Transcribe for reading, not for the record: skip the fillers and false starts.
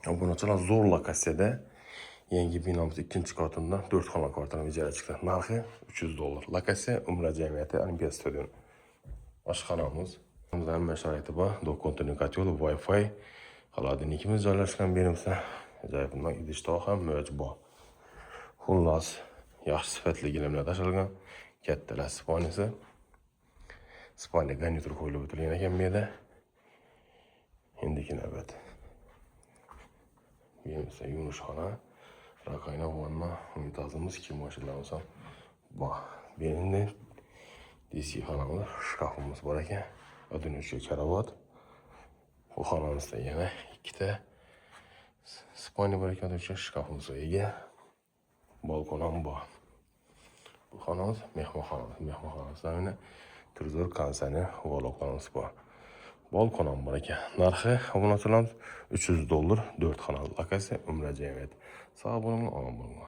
Obunachilar zo'r lokatsiyada yangi binamiz 2-katında 4 xona kvartalini ijara chiqdi. Narxi $300. Lokatsiya Umra jamiyati Olimpiya stadioni. Oshxonamiz. Hamma sharoiti bor. Do'konning koteli, Wi-Fi, холодильникimiz joylashgan berimizda. Ajoyib idish-tovoq ham mavjud bor. Xullas, yaxshi sifatli gilamlar tashlangan. Kattalar spalniyasi. Spalniya garnitur qo'yilib o'tilgan ekan bu yerda. Endiki navbat. Berimizda yuvishxona, rakovina, vanna, unitazimiz, kiyim mashinamiz ham bor. Berimizda DC xonamiz, shkafimiz bor ekan. Odinchi karavot. Bu xonamizda yana ikkita spalniya bor ekan, o'sha shkafimiz ega. Balkon ham bor. Bu xonamiz mehmonxonamiz. Mehmonxonamizda yana televizor, konsani, voloqlarimiz bor. Balkon ham bor ekan. Narxi obunachilarimiz $300, 4 xonali lokatsiya Umra jamiyati. Sog' bo'ling, omon bo'ling.